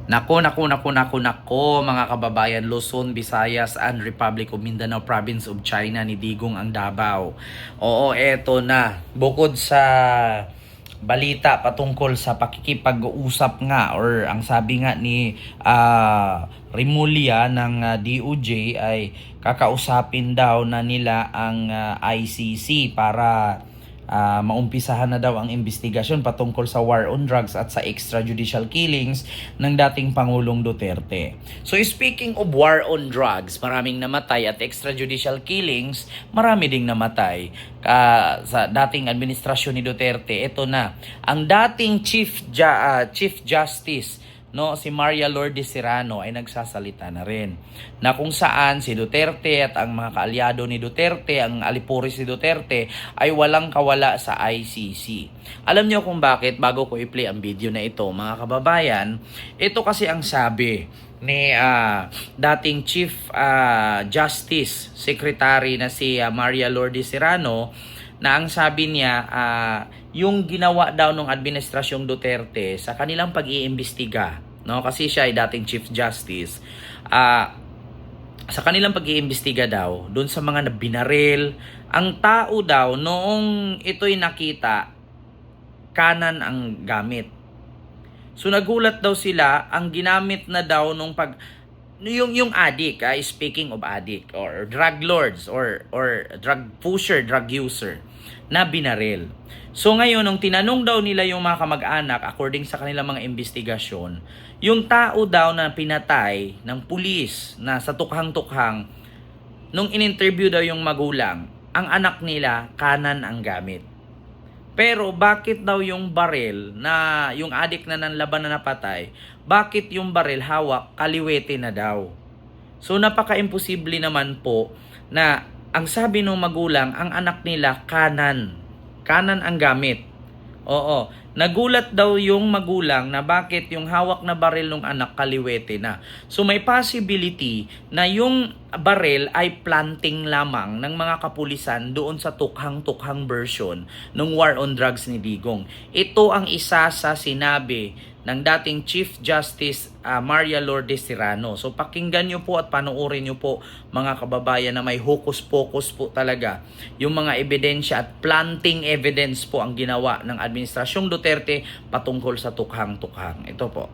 Nako, mga kababayan, Luzon, Visayas, and Republic of Mindanao Province of China ni Digong ang Davao. Oo, eto na. Bukod sa balita patungkol sa pakikipag-uusap nga or ang sabi nga ni Remulla ng DOJ ay kakausapin daw na nila ang ICC para maumpisahan na daw ang investigasyon patungkol sa war on drugs at sa extrajudicial killings ng dating Pangulong Duterte. So speaking of war on drugs, maraming namatay at extrajudicial killings, marami ding namatay sa dating administrasyon ni Duterte. Ito na, ang dating Chief Justice si Maria Lourdes Serrano ay nagsasalita na rin na kung saan si Duterte at ang mga kaalyado ni Duterte, ang alipuris ni Duterte ay walang kawala sa ICC. Alam niyo kung bakit? Bago ko i-play ang video na ito, mga kababayan, ito kasi ang sabi ni dating Chief Justice Secretary na si Maria Lourdes Serrano, na ang sabi niya yung ginawa daw ng administrasyong Duterte sa kanilang pag-iimbestiga, kasi siya ay dating Chief Justice, sa kanilang pag-iimbestiga daw doon sa mga binaril, ang tao daw noong ito'y nakita, kanan ang gamit. So nagulat daw sila, ang ginamit na daw nung yung addict, speaking of addict or drug lords or drug pusher, drug user na binaril. So ngayon, nung tinanong daw nila yung mga kamag-anak, according sa kanilang mga investigasyon, yung tao daw na pinatay ng pulis na sa tukhang-tukhang, nung in-interview daw yung magulang, ang anak nila kanan ang gamit. Pero bakit daw yung baril na yung addict na nanlaban na napatay, bakit yung baril hawak kaliwete na daw? So napaka-imposible naman po na ang sabi ng magulang, ang anak nila kanan ang gamit. Oo, nagulat daw yung magulang na bakit yung hawak na baril ng anak kaliwete na. So may possibility na yung baril ay planting lamang ng mga kapulisan doon sa tukhang-tukhang version ng war on drugs ni Digong. Ito ang isa sa sinabi ng dating Chief Justice Maria Lourdes Serrano. So pakinggan nyo po at panoorin nyo po, mga kababayan, na may hocus-pocus po talaga yung mga ebidensya at planting evidence po ang ginawa ng administrasyong Duterte patungkol sa tukhang-tukhang. Ito po.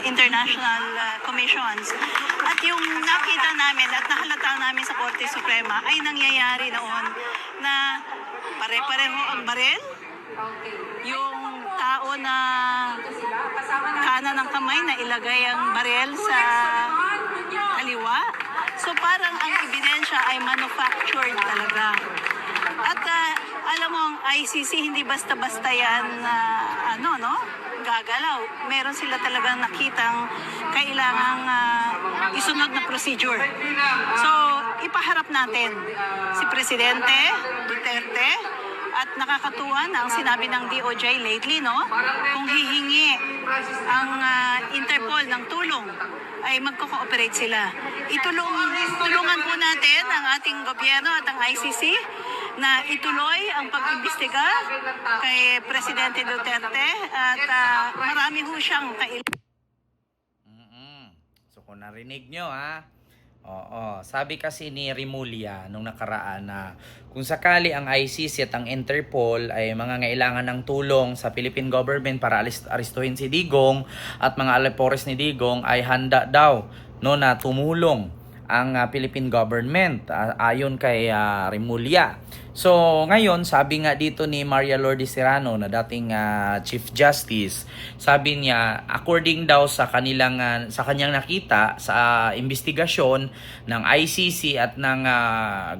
International commissions. At yung nakita namin at nahalata namin sa Korte Suprema ay nangyayari noon na pare-pareho ang baril. Yung tao na kanan ng kamay na ilagay ang baril sa kaliwa. So parang ang ebidensya ay manufactured talaga. At alam mo, ang ICC hindi basta-basta yan gagalaw. Meron sila talagang nakitang kailangang isunod na procedure. So, ipaharap natin si Presidente Duterte at nakakatuwa na ang sinabi ng DOJ lately, kung hihingi ang Interpol ng tulong, ay magko-cooperate sila. Tulungan po natin ang ating gobyerno at ang ICC na ituloy ang pag-imbestiga kay Presidente Duterte at marami ho siyang kailangan. So kung narinig nyo oo, sabi kasi ni Remulla nung nakaraan na kung sakali ang ICC at ang Interpol ay mangangailangan ng tulong sa Philippine government para aristuhin si Digong at mga alipores ni Digong, ay handa daw na tumulong ang Philippine government ayon kay Remulla. So ngayon, sabi nga dito ni Maria Lourdes Serrano na dating Chief Justice, sabi niya according daw sa kanyang nakita sa investigasyon ng ICC at ng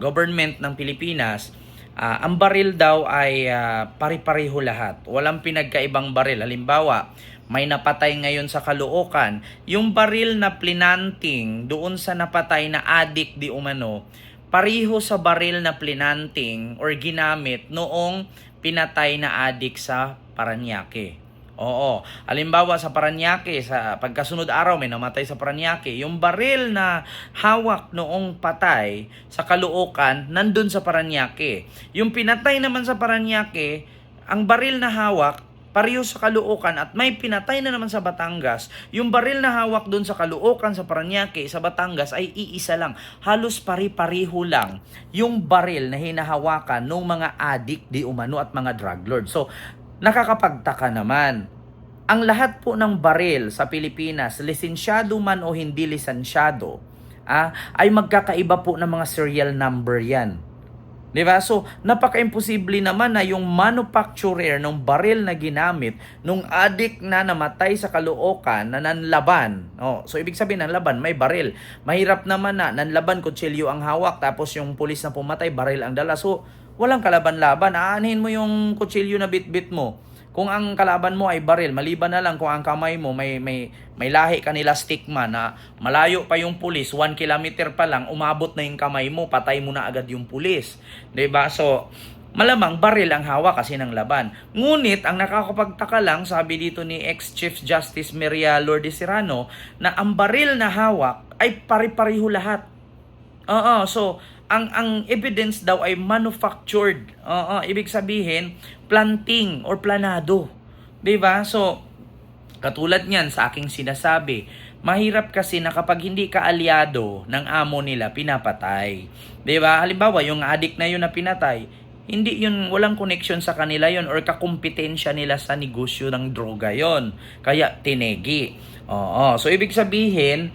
government ng Pilipinas, ang baril daw ay pari-pareho lahat. Walang pinagkaibang baril. Halimbawa, may napatay ngayon sa Caloocan, yung baril na plinanting doon sa napatay na addict di umano, pareho sa baril na plinanting or ginamit noong pinatay na addict sa Parañaque. Oo, halimbawa sa Parañaque, sa pagkasunod araw may namatay sa Parañaque, yung baril na hawak noong patay sa Caloocan nandun sa Parañaque. Yung pinatay naman sa Parañaque, ang baril na hawak pareho sa Caloocan at may pinatay na naman sa Batangas, yung baril na hawak doon sa Caloocan, sa Parañaque, sa Batangas ay iisa lang. Halos pari-pariho lang yung baril na hinahawakan ng mga adik di umano at mga drug lord. So, nakakapagtaka naman. Ang lahat po ng baril sa Pilipinas, lisensyado man o hindi lisensyado, ay magkakaiba po ng mga serial number yan. Diba? So, napaka-imposible naman na yung manufacturer ng baril na ginamit nung adik na namatay sa Caloocan na nanlaban. Oh, so, ibig sabihin, nanlaban, may baril. Mahirap naman na nanlaban, kutsilyo ang hawak, tapos yung pulis na pumatay, baril ang dala. So, walang kalaban-laban. Aanhin mo yung kutsilyo na bit-bit mo. Kung ang kalaban mo ay baril, maliban na lang kung ang kamay mo may lahi kanila stigma na malayo pa yung pulis, 1 kilometer pa lang, umabot na yung kamay mo, patay mo na agad yung pulis. 'Di ba? So, malamang baril ang hawak kasi ng laban. Ngunit, ang nakakapagtaka lang, sabi dito ni ex-Chief Justice Maria Lourdes Serrano, na ang baril na hawak ay pari-pariho lahat. So, ang evidence daw ay manufactured. Ibig sabihin, planting or planado. 'Di ba? So, katulad niyan sa aking sinasabi, mahirap kasi na kapag hindi ka aliado ng amo nila, pinapatay. 'Di ba? Halimbawa, yung addict na yun na pinatay, hindi yun, walang connection sa kanila yun or kakumpetensya nila sa negosyo ng droga yon. Kaya tinegi. So, ibig sabihin,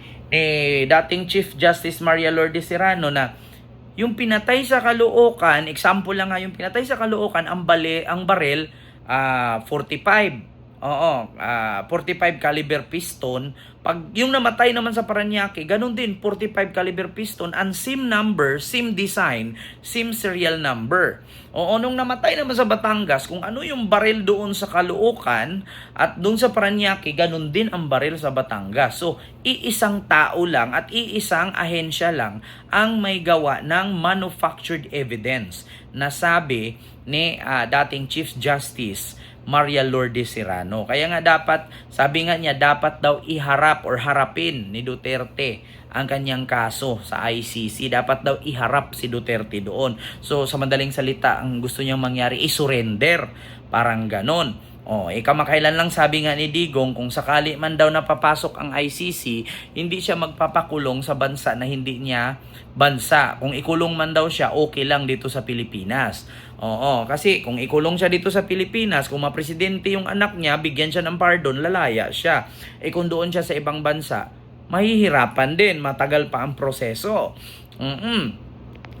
dating Chief Justice Maria Lourdes Serrano na yung pinatay sa Caloocan, example lang nga, yung pinatay sa Caloocan, ang baril, 45. 45 caliber piston. Pag yung namatay naman sa Parañaque, ganun din, 45 caliber piston, and same number, same design, same serial number. Nung namatay naman sa Batangas, kung ano yung baril doon sa Caloocan at doon sa Parañaque, ganun din ang baril sa Batangas. So, iisang tao lang at iisang ahensya lang ang may gawa ng manufactured evidence na sabi ni dating Chief Justice Maria Lourdes Serrano. Kaya nga dapat, sabi nga niya, dapat daw iharap or harapin ni Duterte ang kanyang kaso sa ICC. Dapat daw iharap si Duterte doon. So, sa madaling salita, ang gusto niyang mangyari i-surrender. Parang ganon. Kamakailan lang sabi nga ni Digong, kung sakali man daw napapasok ang ICC, hindi siya magpapakulong sa bansa na hindi niya bansa. Kung ikulong man daw siya, okay lang dito sa Pilipinas. Kasi kung ikulong siya dito sa Pilipinas, kung mapresidente yung anak niya, bigyan siya ng pardon, lalaya siya. Kung doon siya sa ibang bansa, mahihirapan din, matagal pa ang proseso.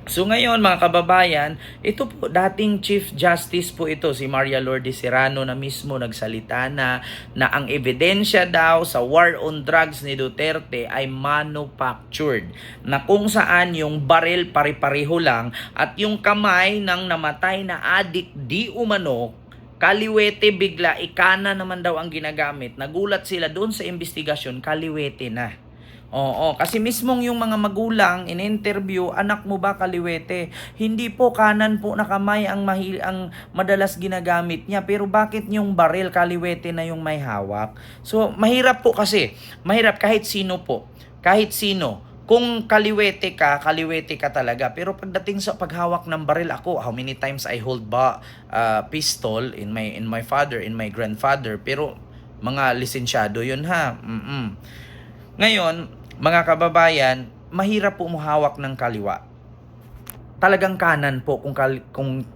So ngayon mga kababayan, ito po dating Chief Justice po ito, si Maria Lourdes Serrano na mismo nagsalita na ang ebidensya daw sa war on drugs ni Duterte ay manufactured. Na kung saan yung baril pari-pariho lang at yung kamay ng namatay na adik di umano, kaliwete bigla, ikana naman daw ang ginagamit. Nagulat sila doon sa investigasyon, kaliwete na. Kasi mismong yung mga magulang in-interview, anak mo ba kaliwete? Hindi po, kanan po na kamay ang madalas ginagamit niya. Pero bakit yung baril kaliwete na yung may hawak? So, mahirap po kasi. Mahirap kahit sino po. Kahit sino. Kung kaliwete ka talaga. Pero pagdating sa paghawak ng baril, ako, how many times I hold pistol in my father, in my grandfather. Pero mga lisensyado yun ha. Ngayon, mga kababayan, mahirap po humawak ng kaliwa. Talagang kanan po kung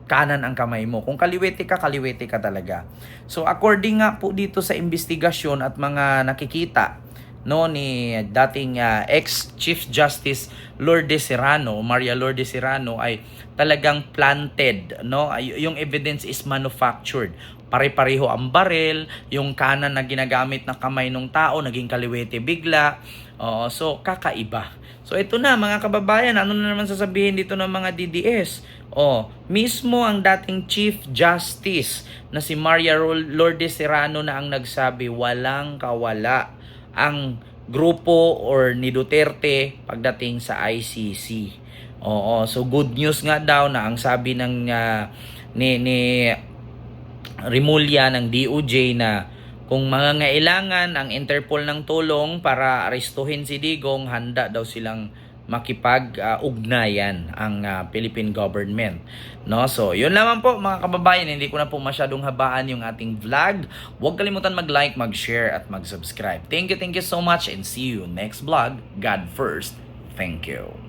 kanan ang kamay mo. Kung kaliwete ka talaga. So according nga po dito sa investigasyon at mga nakikita ni dating ex-Chief Justice Lourdes Serrano, Maria Lourdes Serrano, ay talagang planted, yung evidence is manufactured. Pare-pareho ang baril, yung kanan na ginagamit ng kamay ng tao naging kaliwete bigla. So kakaiba. So ito na mga kababayan, ano na naman sasabihin dito ng mga DDS? Mismo ang dating Chief Justice na si Maria Lourdes Serrano na ang nagsabi, walang kawala ang grupo or ni Duterte pagdating sa ICC. So good news nga daw na ang sabi ng ni Rimulya ng DOJ na kung mangangailangan ang Interpol ng tulong para arestuhin si Digong, handa daw silang makipag-ugnayan ang Philippine government. No? So, yun lamang po mga kababayan, hindi ko na po masyadong habaan yung ating vlog. Huwag kalimutan mag-like, mag-share at mag-subscribe. Thank you so much and see you next vlog. God first. Thank you.